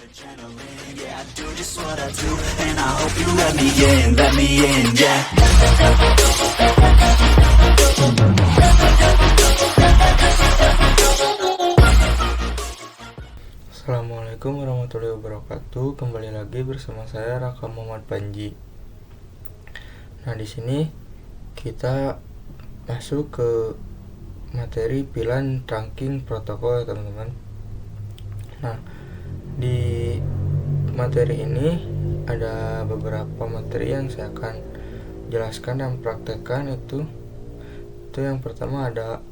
adrenaline. Yeah, I do just what I do, and I hope you let me in, yeah. Assalamualaikum warahmatullahi wabarakatuh. Kembali lagi bersama saya Raka Muhammad Panji. Nah, di sini kita masuk ke materi pilihan trunking protokol, teman-teman. Nah, di materi ini ada beberapa materi yang saya akan jelaskan dan praktekkan. Itu yang pertama ada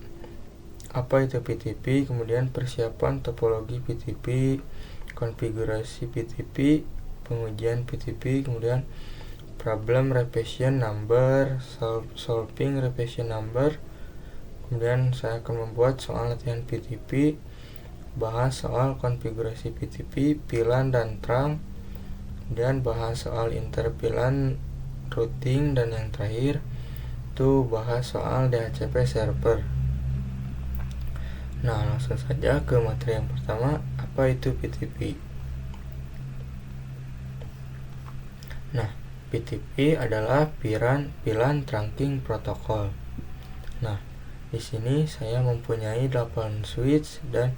apa itu PTP, kemudian persiapan topologi PTP, konfigurasi PTP, pengujian PTP, kemudian problem repetition number, solving repetition number, kemudian saya akan membuat soal latihan PTP, bahas soal konfigurasi PTP, pilihan dan trunk, kemudian bahas soal interpilihan routing, dan yang terakhir itu bahas soal DHCP server. Nah, langsung saja ke materi yang pertama, apa itu PTP. Nah, PTP adalah pilihan trunking protokol. Nah, di sini saya mempunyai 8 switch dan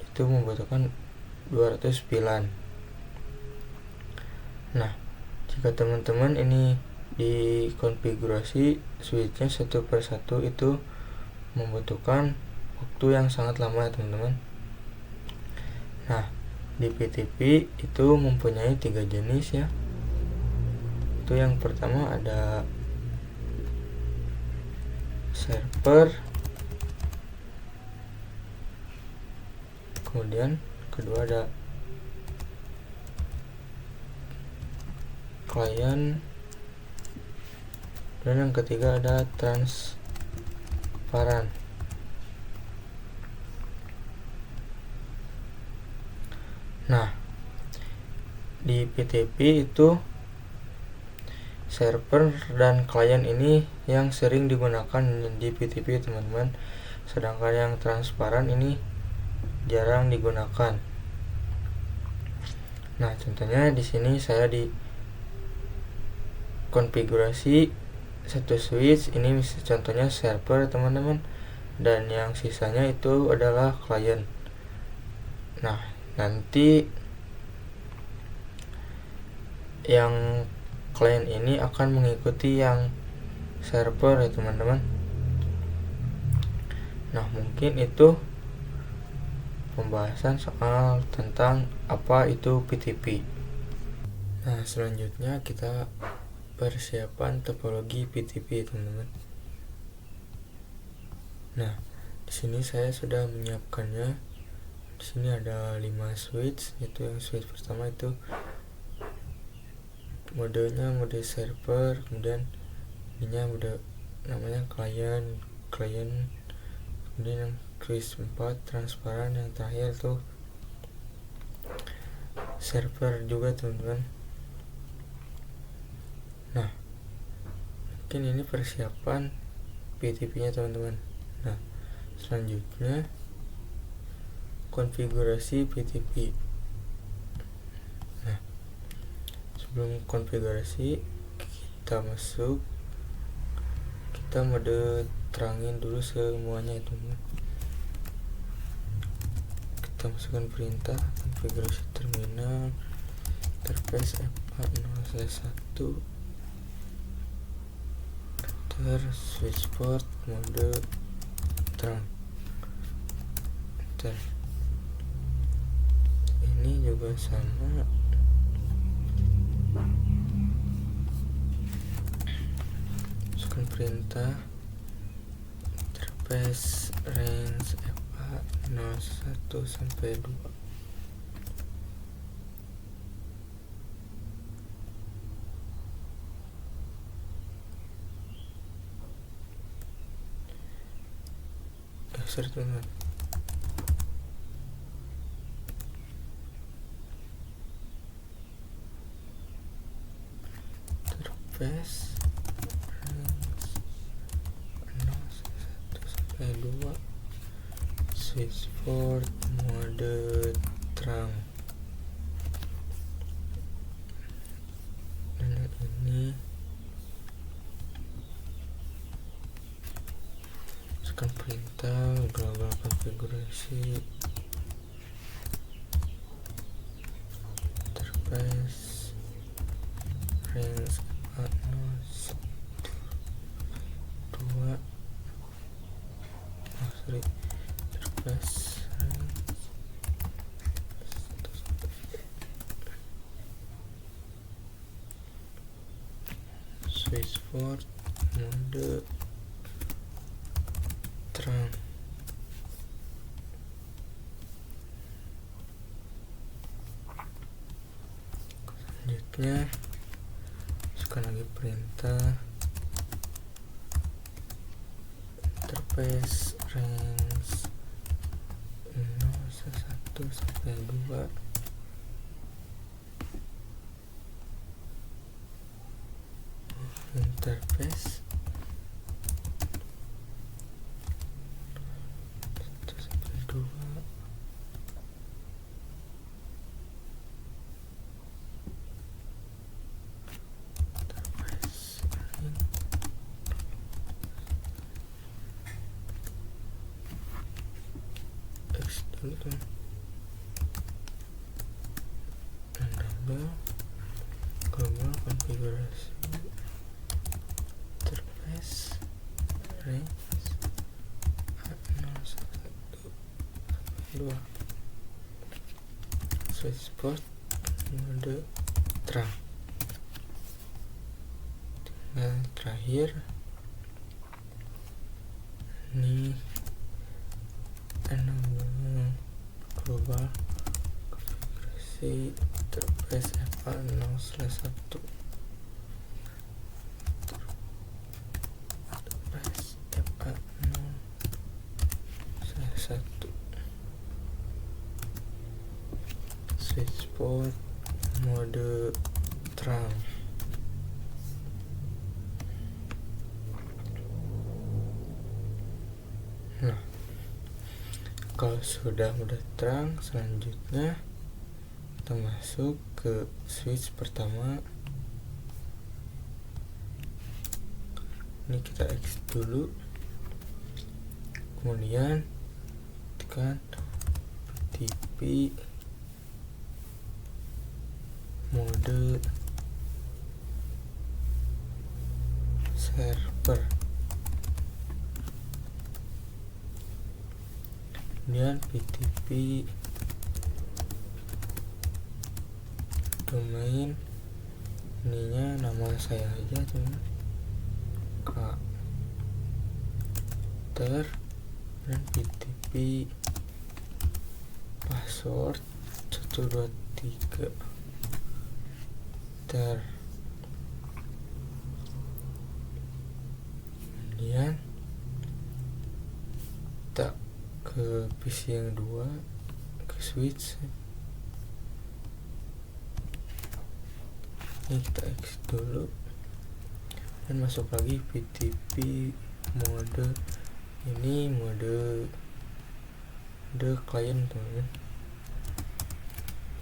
itu membutuhkan 200 pilihan. Nah, jika teman-teman ini dikonfigurasi switchnya satu persatu, itu membutuhkan waktu yang sangat lama ya, teman-teman. Nah, di PTP itu mempunyai 3 jenis ya. Itu yang pertama ada server, kemudian kedua ada klien, dan yang ketiga ada transparan. Nah, di PTP itu server dan klien ini yang sering digunakan di PTP, teman-teman. Sedangkan yang transparan ini jarang digunakan. Nah, contohnya di sini saya di konfigurasi satu switch ini, contohnya server, teman-teman, dan yang sisanya itu adalah klien. Nah, nanti yang klien ini akan mengikuti yang server ya, teman-teman. Nah, mungkin itu pembahasan soal tentang apa itu PTP. Nah, selanjutnya kita persiapan topologi PTP, teman-teman. Nah, di sini saya sudah menyiapkannya. Di sini ada 5 switch. Itu yang switch pertama itu modenya mode server, kemudian ininya mode namanya klien, kemudian yang switch 4 transparan, yang terakhir tuh server juga, teman-teman. Nah, mungkin ini persiapan PTP-nya, teman-teman. Nah, selanjutnya konfigurasi PTP. Nah, sebelum konfigurasi kita mode terangin dulu semuanya itu. Kita masukkan perintah konfigurasi terminal interface FA0/1 router switch port mode terang. Ini juga sama, masukkan perintah interface range FA01 sampai 2. Teman-teman, interface range 1 sampai 2 switchboard mode terang. perintah global konfigurasi interface range 2 interface switchboard mode terang. Selanjutnya masukkan lagi perintah interface range 1 sampai 2 interface 1 sampai 2 interface X dulu tuh enable global konfigurasi interface range 0 1 2 switchboard mode terang. Tinggal terakhir ini enable global konfigurasi interface FA0/1 interface FA0/1 switchboard mode terang. Nah, kalau sudah terang, selanjutnya kita masuk ke switch pertama. Ini kita X dulu, kemudian tekan PTP mode server, kemudian PTP domain, ininya nama saya aja teman, dan PTP password 123 kemudian kita ke PC yang 2, ke switch ini kita X dulu dan masuk lagi PTP mode, ini mode client teman-teman,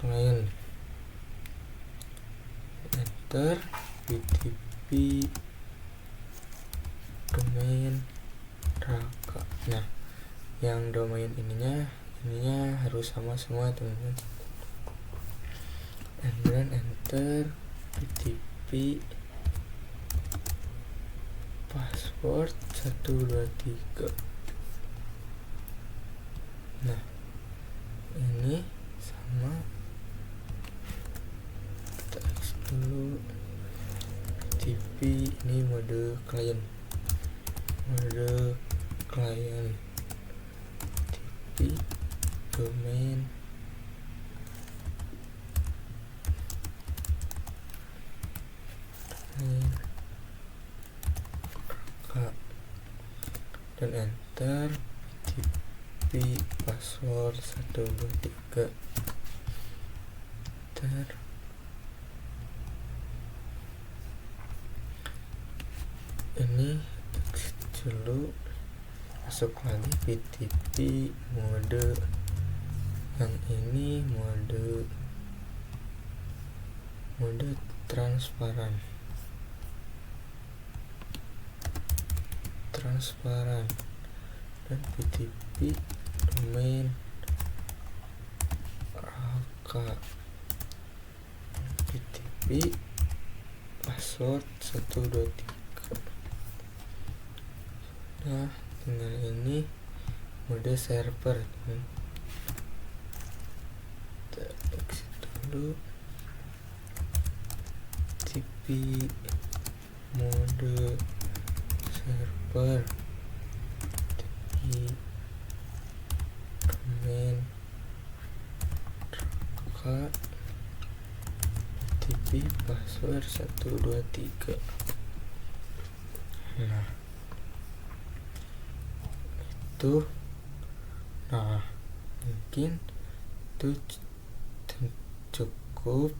client, enter PTP domain Raka. Nah, yang domain ininya harus sama semua teman-teman, kemudian enter PTP password 123. Nah, ini sama, kita X dulu PTP, ini mode client PTP domain dan enter PTP password 123 enter. Ini X dulu, masuk lagi PTP mode, yang ini mode transparan, dan PTP domain raka PTP password 123. Nah, tinggal ini mode server. Kita exit dulu. TP mode server, TP domain raka TP password 123. Nah itu, mungkin itu cukup.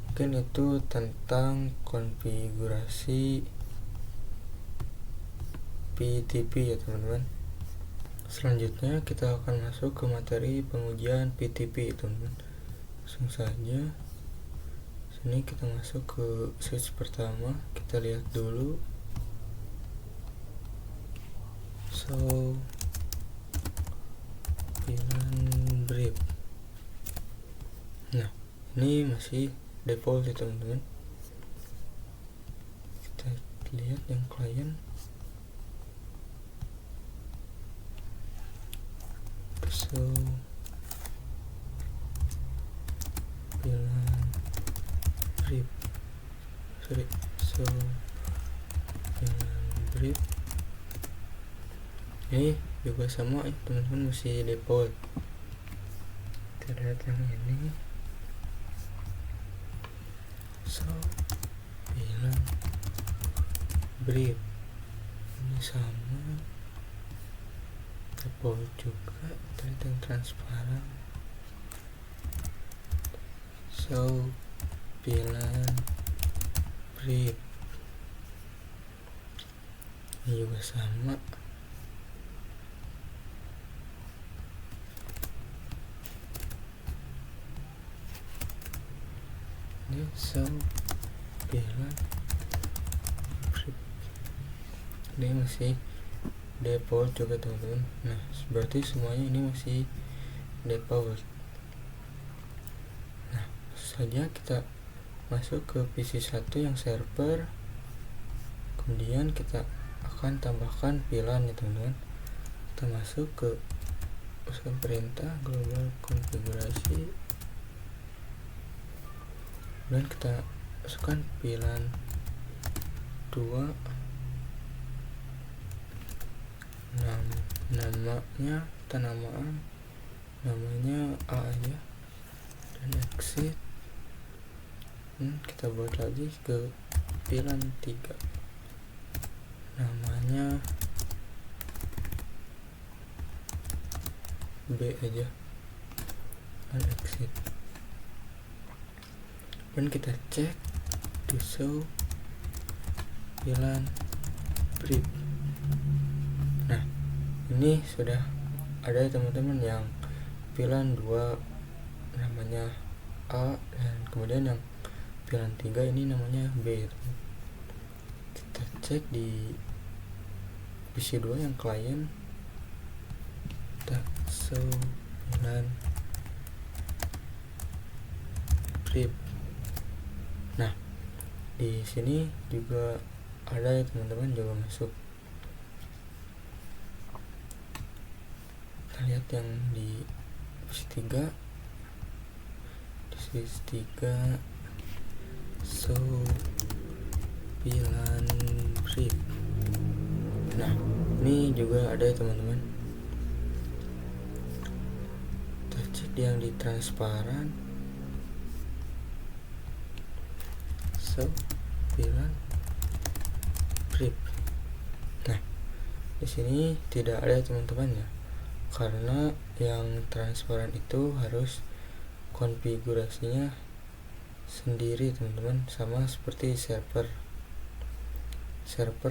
Mungkin itu tentang konfigurasi PTP ya teman-teman. Selanjutnya kita akan masuk ke materi pengujian PTP teman-teman. Langsung saja sini kita masuk ke switch pertama, kita lihat dulu. VLAN brief. Nah, ini masih default ya teman-teman. Kita lihat yang klien. VLAN brief. VLAN brief. Ini juga sama ya teman-teman, masih default. Kita lihat yang ini. VLAN brief ini sama default juga. Kita lihat yang transparan. VLAN brief ini juga sama. Ini VLAN brief ini masih default juga teman-teman. Nah, berarti semuanya ini masih default. Nah, saja kita masuk ke PC 1 yang server, kemudian kita akan tambahkan VLAN ya teman-teman. Kita masuk ke perintah global konfigurasi dan kita masukkan VLAN 2, namanya namanya A aja, dan exit. Kita buat lagi ke VLAN 3, namanya B aja, dan exit. Dan kita cek di show VLAN brief. Nah, ini sudah ada teman-teman yang VLAN 2 namanya A, dan kemudian yang VLAN 3 ini namanya B. Kita cek di PC 2 yang klien, kita show VLAN brief. Nah, di sini juga ada ya teman-teman, juga masuk. Kita lihat yang di switch 3, di switch 3 show VLAN brief. Nah, ini juga ada ya teman-teman. Kita cek yang di transparan, VLAN brief. Nah, di sini tidak ada teman-teman ya, karena yang transparan itu harus konfigurasinya sendiri teman-teman, sama seperti server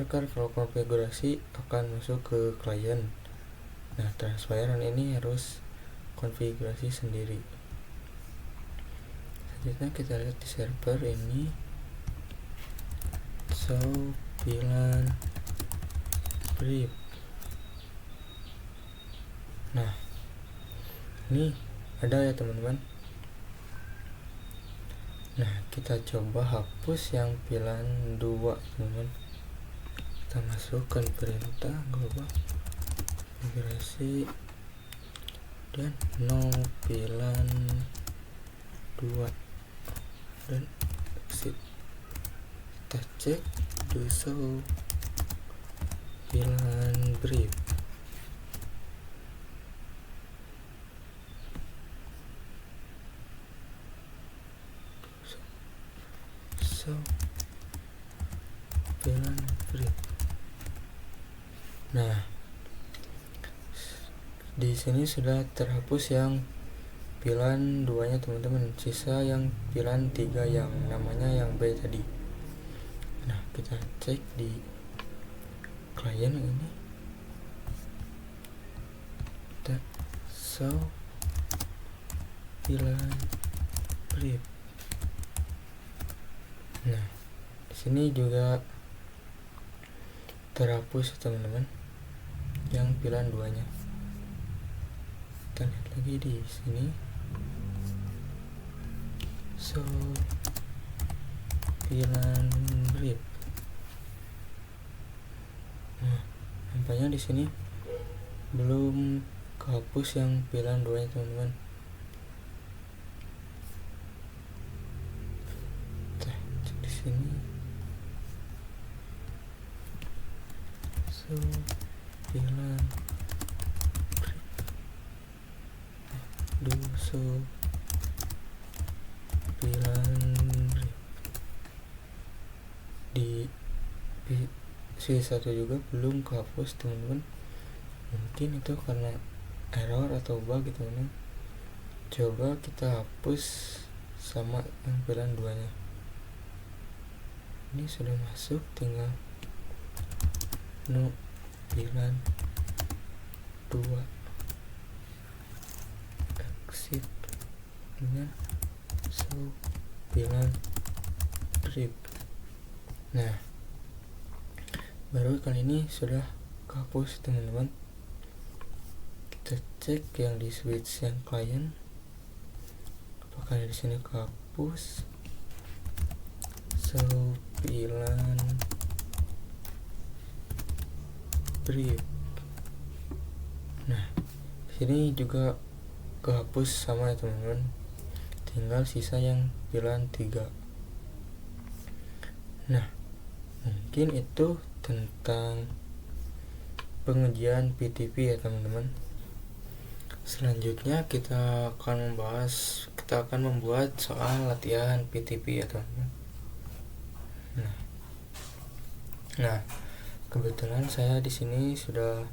kan kalau konfigurasi akan masuk ke klien. Nah, transparan ini harus konfigurasi sendiri. Selanjutnya kita lihat di server ini, VLAN brief. Nah, ini ada ya teman-teman. Nah, kita coba hapus yang pilihan 2 teman-teman. Kita masukkan perintah global migrasi dan no pilihan 2 dan exit. Kita cek do show pilihan brief. So pilihan brief. Nah, di sini sudah terhapus yang pilihan 2 nya teman-teman, sisa yang pilihan 3 yang namanya yang B tadi. Nah, kita cek di klien ini, kita show pilihan brief. Nah, di sini juga terhapus teman-teman yang pilihan 2 nya. Kita lihat lagi di sini, so pilihan brief. Nah, nampaknya di sini belum kehapus yang pilihan 2 nya teman-teman. Kita cek di sini, so pilihan brief, do so pilihan brief. Di C1 juga belum kehapus teman-teman. Mungkin itu karena error atau bug gitu teman-teman. Coba kita hapus sama yang pilihan 2 nya. Ini sudah masuk, tinggal no pilihan 2 exit dengan so pilihan brief. Nah, baru kali ini sudah kehapus teman-teman. Kita cek yang di switch yang klien, apakah di sini kehapus. So pilihan brief. Nah, di sini juga kehapus sama ya teman-teman. Tinggal sisa yang pilihan 3. Nah, mungkin itu tentang pengujian PTP ya teman-teman. Selanjutnya kita akan membuat soal latihan PTP ya teman-teman. Nah, kebetulan saya di sini sudah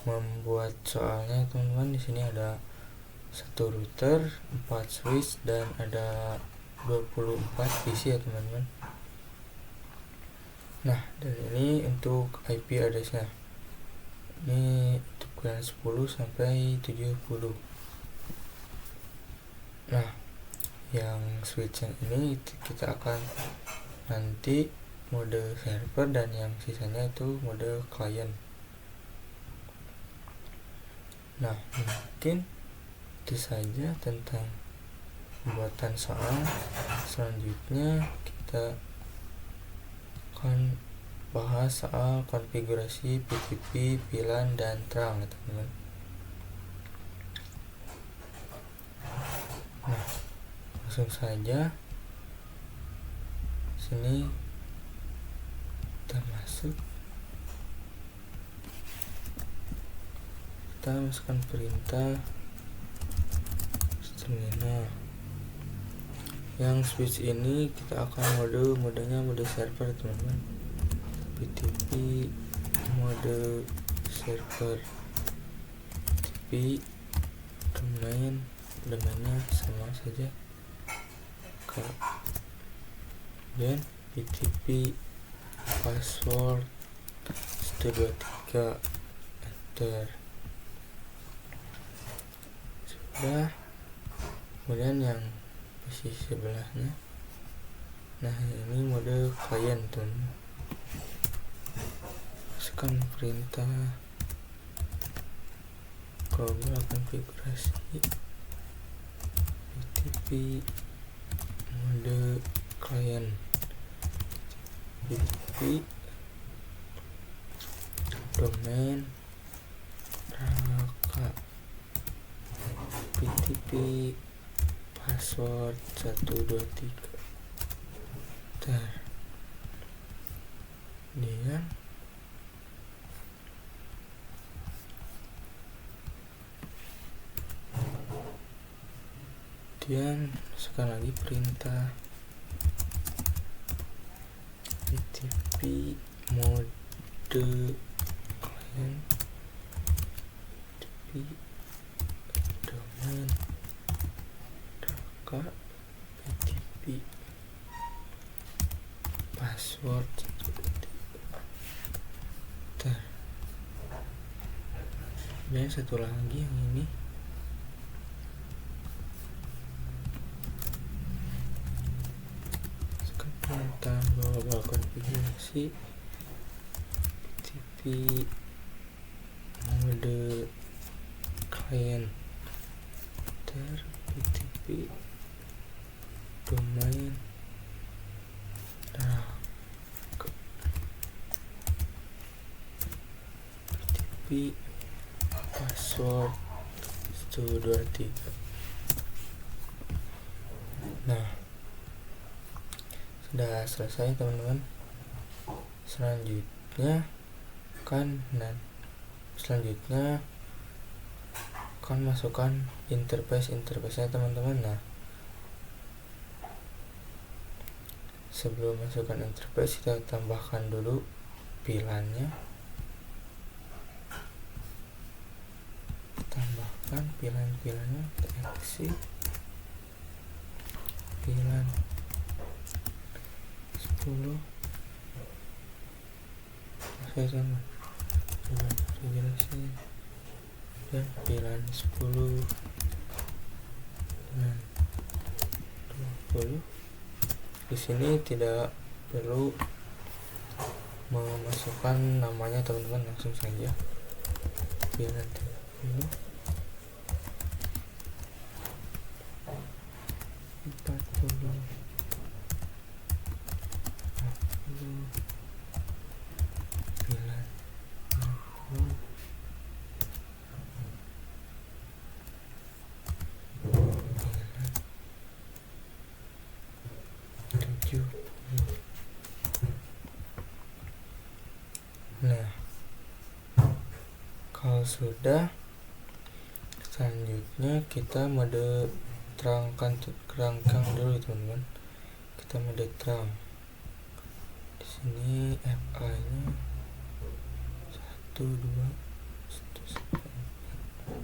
membuat soalnya teman-teman. Di sini ada 1 router, 4 switch, dan ada 24 PC ya teman-teman. Nah, dan ini untuk IP address-nya. Ini untuk klien 10 sampai 70. Nah, yang switch yang ini kita akan nanti mode server, dan yang sisanya itu mode klien. Nah, mungkin itu saja tentang pembuatan soal. Selanjutnya kita akan bahas soal konfigurasi PTP, VLAN, dan terang ya teman-teman. Nah, langsung saja sini kita masukkan perintah terminal. Yang switch ini kita akan modenya mode server teman-teman. PTP mode server, PTP domainnya sama saja, dan PTP password 123 enter. Sudah. Kemudian yang di sebelahnya, nah ini mode klien tuh, masukkan perintah global konfigurasi BTP mode client, BTP domain raka, BTP password 123. Kemudian sekali lagi perintah BTP mode client, BTP domain raka, BTP password. Dan satu lagi yang ini sekarang global konfigurasi BTP mode client, BTP domain BTP password 123. Nah, sudah selesai teman-teman. Selanjutnya kan masukkan interface-nya teman-teman. Nah, sebelum masukkan interface kita tambahkan dulu pilannya. Tambahkan pilan-pilannya, exit pilan 10 sama regulasi dan pilan 10 dan 20. Di sini tidak perlu memasukkan namanya teman-teman, langsung saja pilan 30, 40, 50, pilan 60, pilan 70. Nah, kalau sudah, selanjutnya kita mode kerangkang dulu teman-teman. Kita mode terang. Di sini FA nya 1 2 1 sampai 4.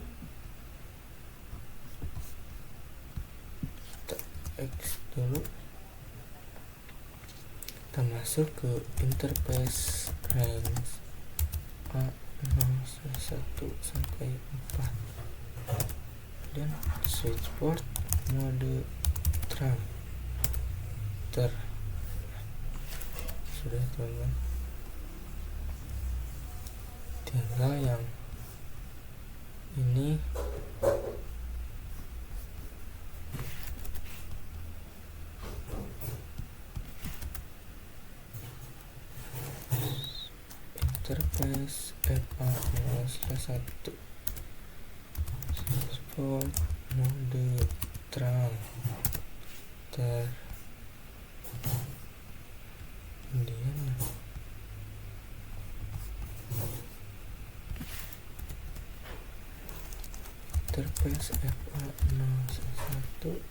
Kita X dulu. Kita masuk ke interface range A01 sampai 4 dan switch port mode terang. Sudah teman-teman, tinggal yang ini interface FA01 support mode terang. Kemudian interface FA01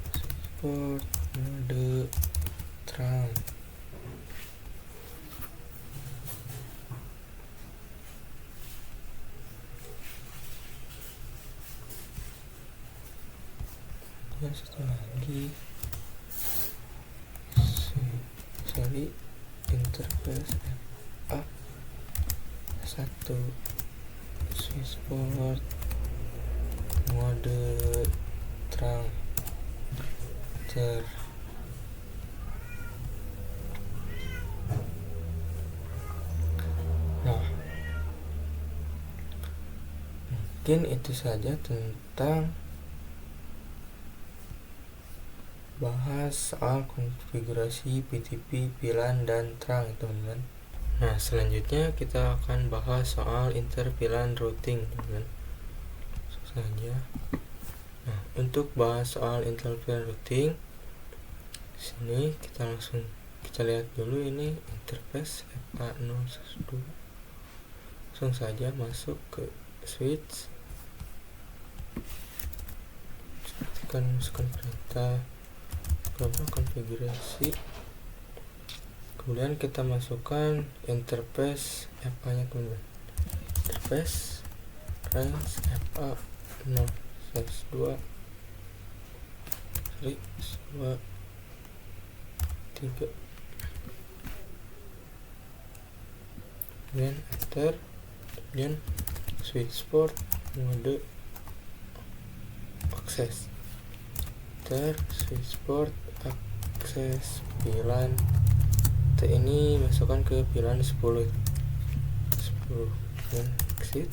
support mode terang. Dan satu lagi interface FA1 switchboard mode terang. Nah, Mungkin itu saja tentang bahas soal konfigurasi PTP, VLAN, dan terang, teman-teman. Nah, selanjutnya kita akan bahas soal inter VLAN routing, teman-teman. Langsung saja. Nah, untuk bahas soal inter VLAN routing, sini kita lihat dulu ini interface FA012. Langsung saja masuk ke switch, masukkan perintah global konfigurasi, kemudian kita masukkan interface FA nya, teman-teman. Interface range FA0/2 3, kemudian enter, kemudian switch port mode akses, enter switch port akses VLAN. Ini masukkan ke VLAN 10, dan exit.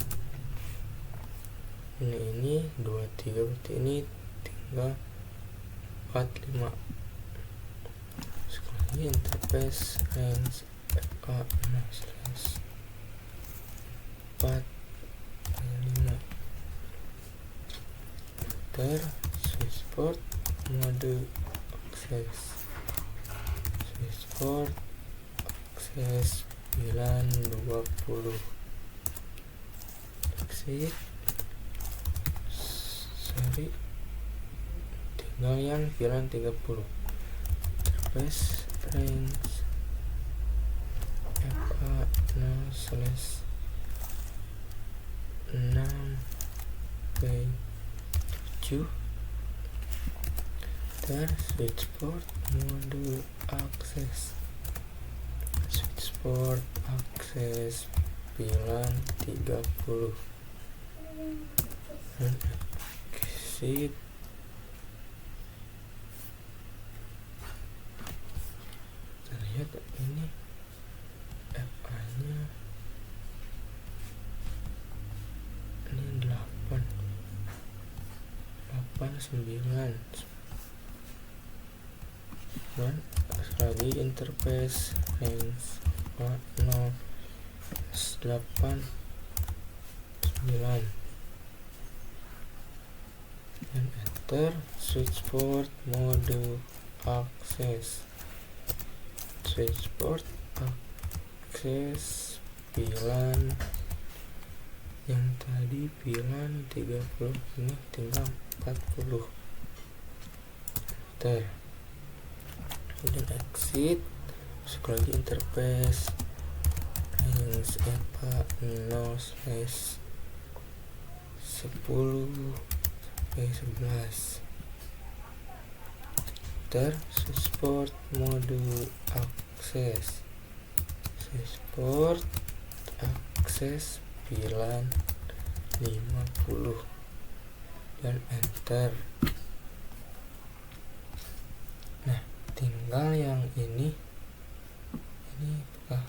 Ini 23, berarti ini tinggal 45. Sekali interface range FA0/4/5, enter switch port mode akses, switch port akses VLAN 20, exit. Tinggal yang VLAN 30, interface range FA0/6/7, dan switch port mode akses, switch port akses VLAN 30, dan exit. Kita lihat ini FA nya ini 8/9, dan lagi interface range 0/8/9, dan enter switch port mode akses, switch port akses VLAN yang tadi VLAN 30, ini tinggal 40, enter, kemudian exit. Masuk lagi interface range FA0/10/11, enter switch port mode akses, switch port akses VLAN 50, dan enter. Nah, tinggal yang ini apakah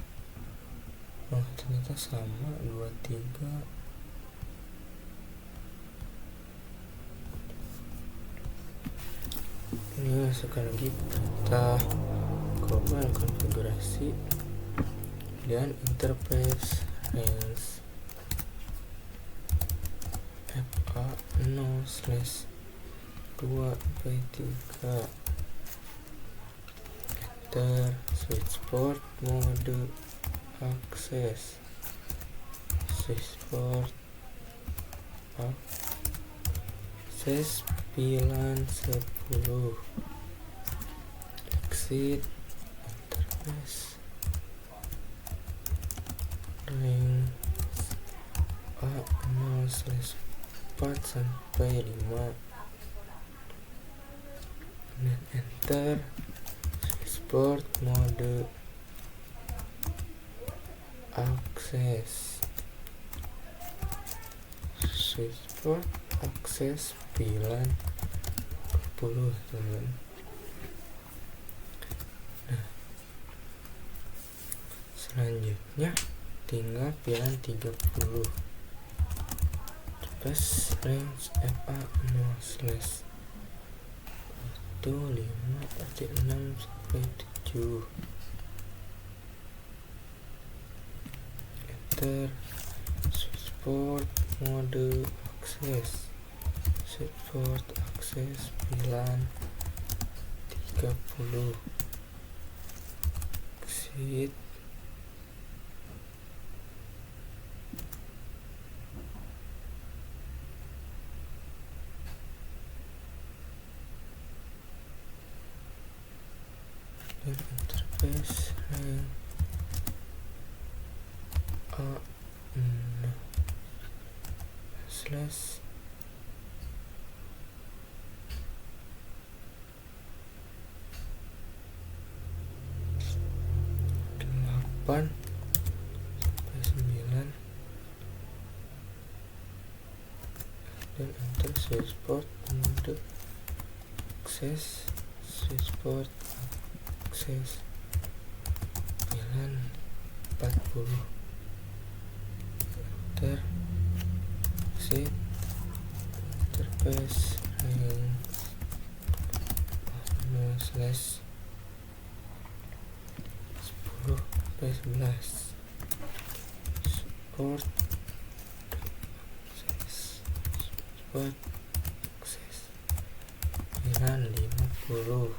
ternyata sama 23. Ini masukkan lagi perintah global konfigurasi, dan interface range FA0/2/3, enter switch port mode akses, switch port akses VLAN 10, exit, interface range A0/4/5, dan enter switch port mode akses, switch port akses VLAN 20, teman. Nah, selanjutnya tinggal VLAN 30. space range FA 0 slash itu 5.6 sampai 7. Enter. Switchport mode akses. Switchport akses VLAN 30. Exit. Dan interface range A6 slash 8 sampai 9 dan enter switchport mode akses. Switchport akses VLAN 40. Enter. Exit. Interface range 0 slash 10 sampai 11. Support akses VLAN 50.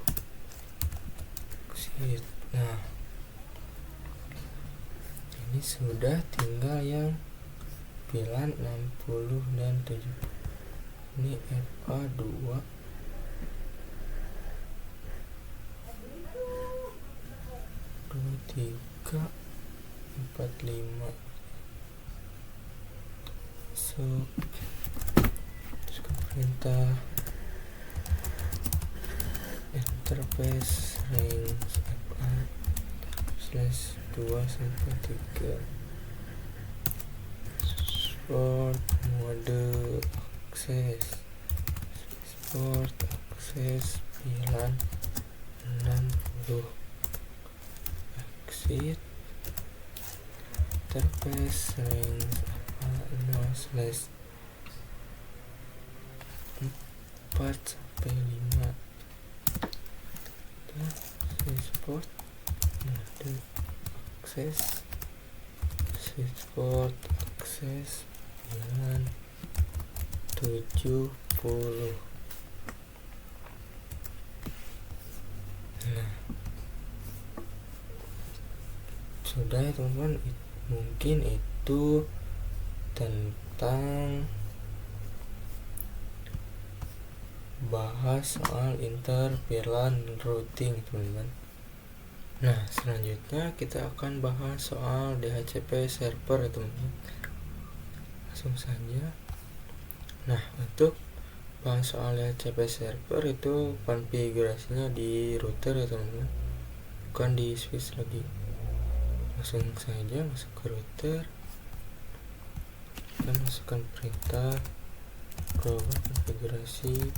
Exit. Nah, ini sudah tinggal yang VLAN 60 dan 7. Ini FA2 2, 3, 4, 5. So terus perintah interface range FA slash 2 sampai 3. Switchport mode akses. Switchport akses VLAN 60. Exit. Interface range 0 slash 4 sampai 5. Switchport mode akses. Switchport akses VLAN 70. Nah, sudah ya teman-teman. Mungkin itu tentang bahas soal inter VLAN routing teman-teman. Nah, selanjutnya kita akan bahas soal DHCP server ya teman-teman. Langsung saja. Nah, untuk bahas soal DHCP server itu konfigurasinya di router ya teman-teman, bukan di switch lagi. Langsung saja masuk ke router dan masukkan perintah global konfigurasi.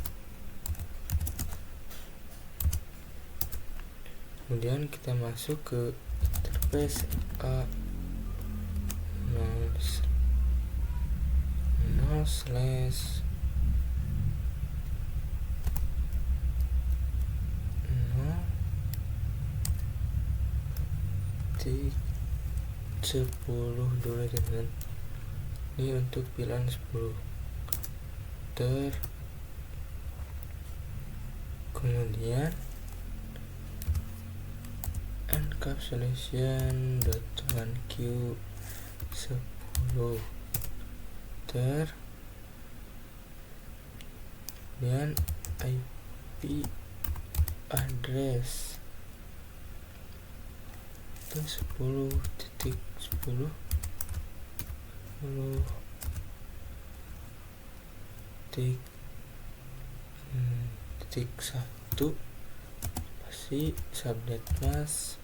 Kemudian kita masuk ke interface A0 slash 10 dulu teman. Ini untuk VLAN 10. Kemudian encapsulation.1q 10 kemudian IP address itu 10.10 titik 1 pasti subnet mas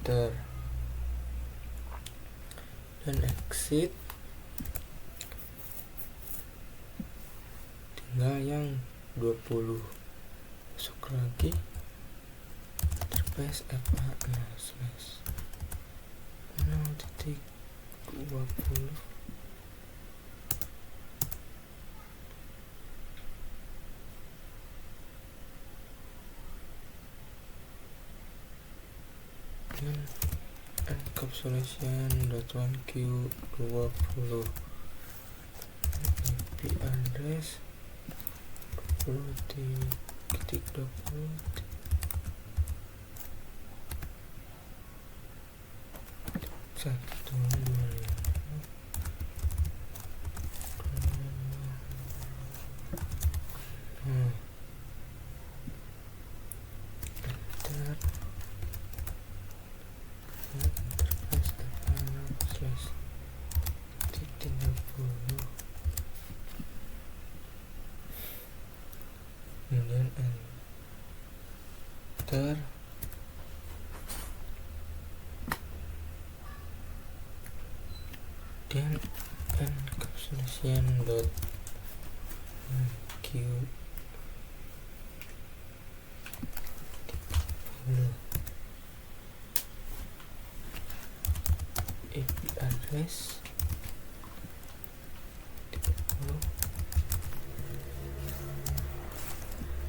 enter dan exit. Tinggal yang 20. Masuk lagi interface FA 0/0.20 dan encapsulation.1q20 IP address 20.20 satu kemudian enter, dan encapsulation dot q IP address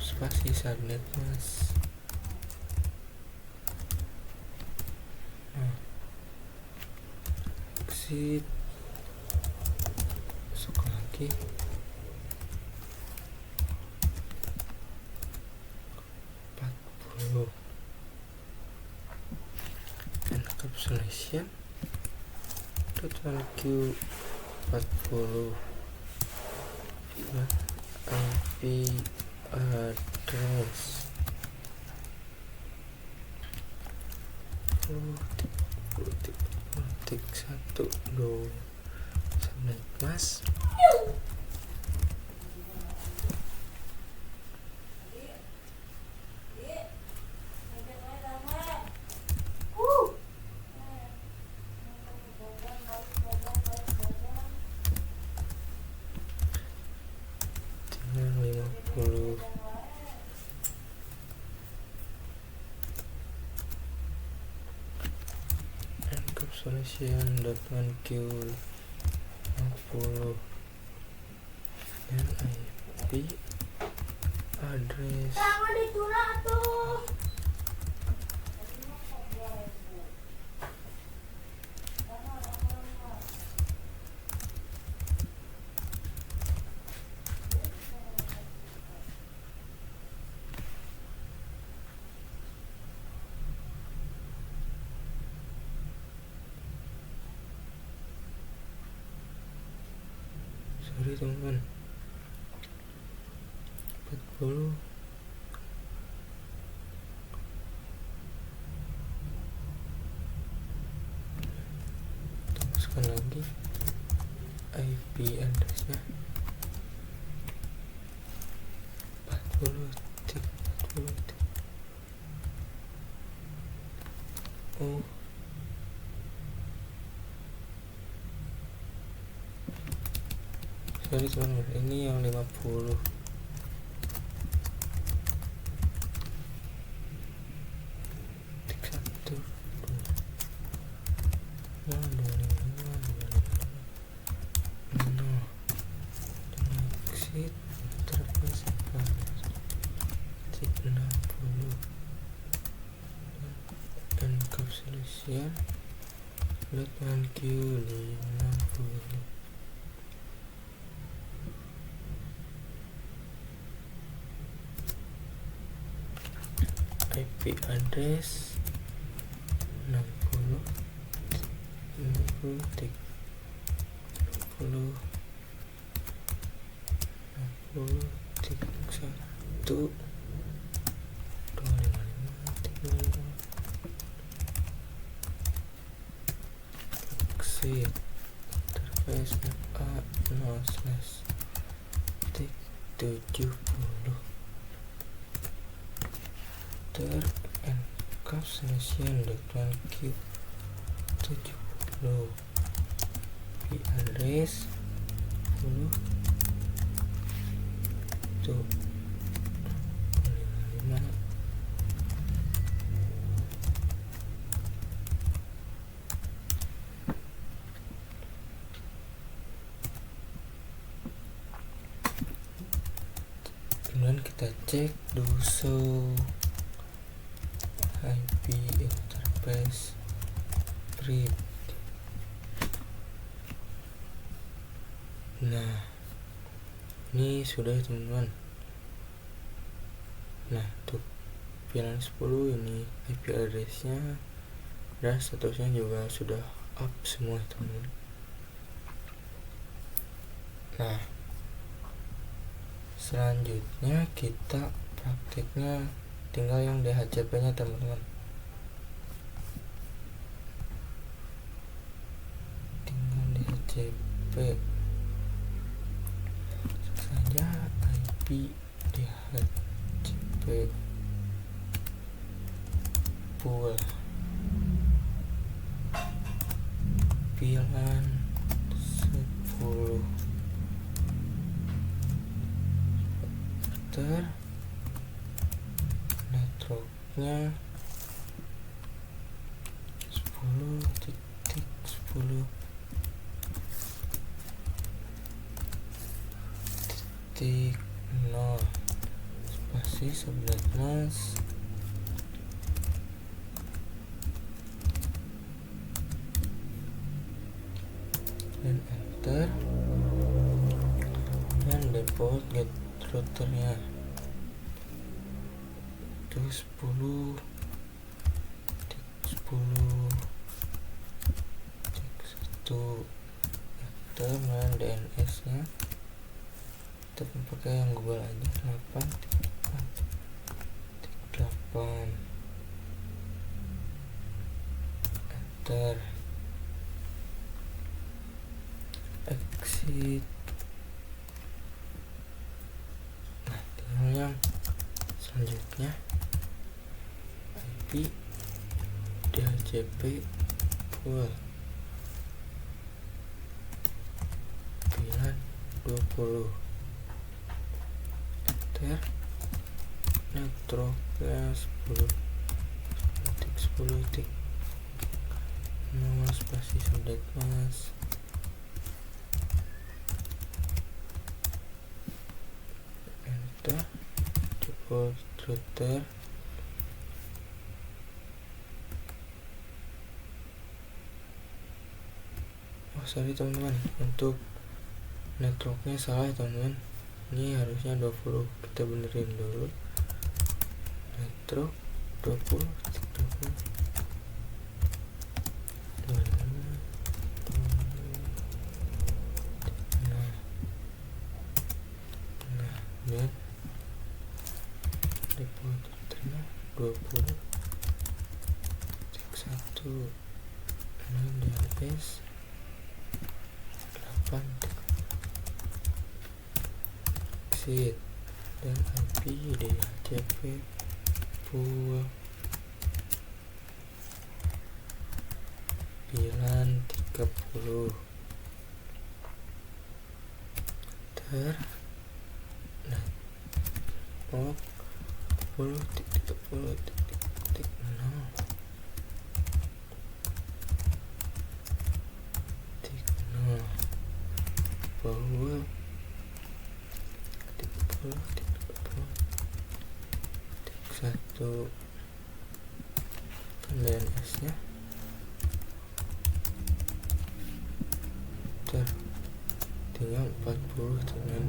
spasi subnet mas. Exit, masuk lagi, encapsulation .1q 40 IP address 10.1.2 subnet mas. Encapsulation.1q 50 dan IP address sorry teman-teman 40 masukkan lagi IP addressnya 40. Oh, sorry teman-teman, ini yang 50. Exit interface 60 encapsulation .1q 50 IP address 60 60 1 exit interface FA 0/70 ter encapsulation.1q 70 IP address 10 tuh 55 kita cek dulu IP interface read. Nah, ini sudah ya teman-teman. Nah, untuk VLAN 10 ini IP address-nya dan statusnya juga sudah up semua teman-teman. Nah, selanjutnya kita praktiknya tinggal yang DHCP nya teman-teman. Tinggal DHCP saja IP DHCP pool VLAN 10 networknya 10.10.0 spasi 11 dan enter, dan default get routernya itu 10.10.1 enter, dan DNS nya kita pakai yang Google aja 8.8 enter, exit. Nah, tinggal yang selanjutnya IP DHCP pool VLAN 20 enter, networknya 10.10.0 spasi 11 enter, default router sorry teman-teman, untuk networknya salah teman-teman, ini harusnya 20, kita benerin dulu. Network 20 dan default routernya 20 1 DNS 8 exit, dan IP DHCP pool VLAN 30 ter network 10.10.0 bahwa 30.1 DNS nya tinggal 40 dengan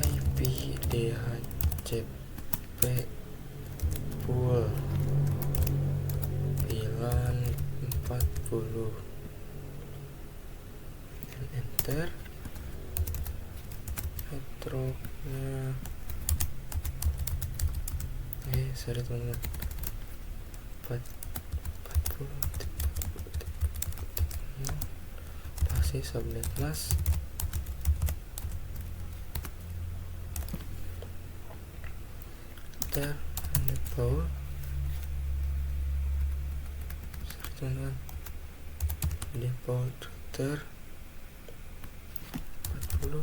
IP DHCP pool VLAN 40 dan enter, networknya sorry teman-teman 40 pasti 11 enter, default sorry teman-teman default router 40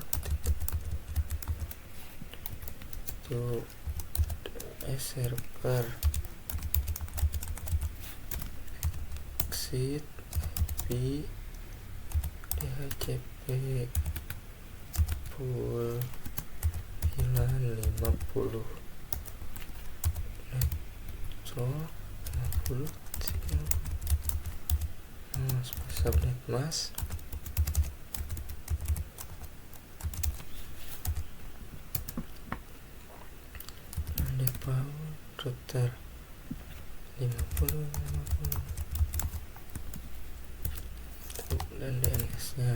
itu server exit IP DHCP full VLAN 50 network 50 subnet mask power router 50 dan DNS nya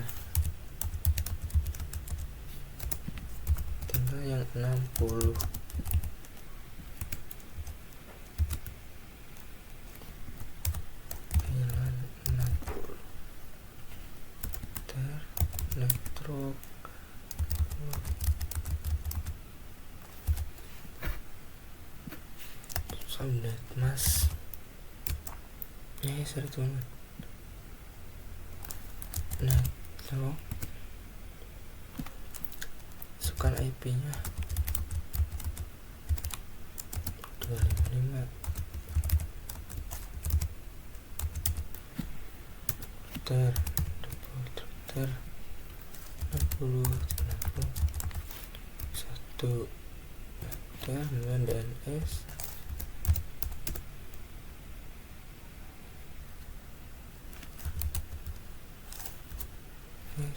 tinggal yang 60 VLAN 60 network subnet mask sorry teman. Network sukan IP nya 255 router 60 1 router dengan DNS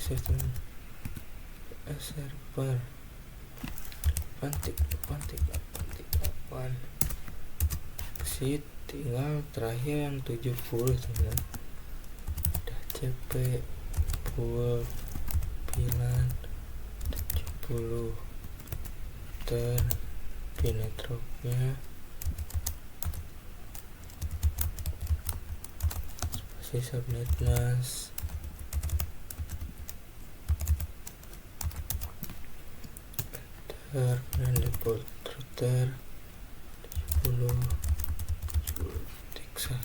sistem server pantik 8 exit tinggal terakhir yang 70 teman. Udah CP full VLAN 70 di networknya spasi subnet mask dan default router 70 tik 1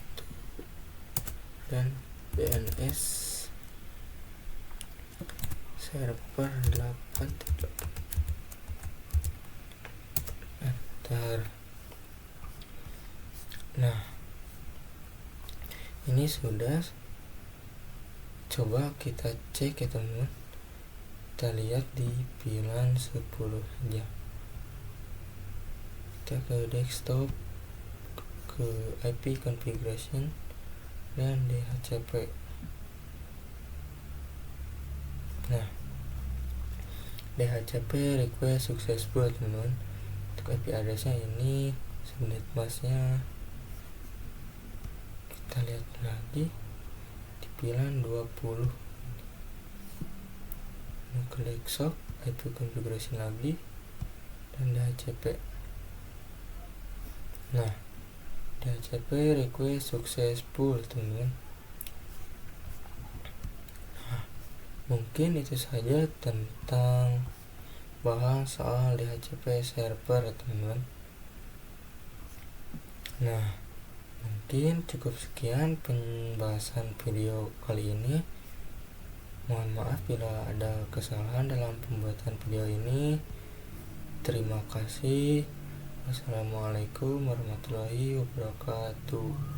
dan DNS server 8 tik 8 enter. Nah, ini sudah. Coba kita cek ya teman-teman. Kita lihat di VLAN 10 aja. Kita ke desktop, ke IP configuration dan DHCP. Nah, DHCP request successful teman-teman. Untuk IP addressnya ini, subnet masknya kita lihat lagi di VLAN 20. Klik shop, IP configuration lagi dan DHCP. Nah, DHCP request successful teman-teman. Nah, mungkin itu saja tentang bahas soal DHCP server teman-teman. Nah, mungkin cukup sekian pembahasan video kali ini. Mohon maaf bila ada kesalahan dalam pembuatan video ini. Terima kasih. Wassalamualaikum warahmatullahi wabarakatuh.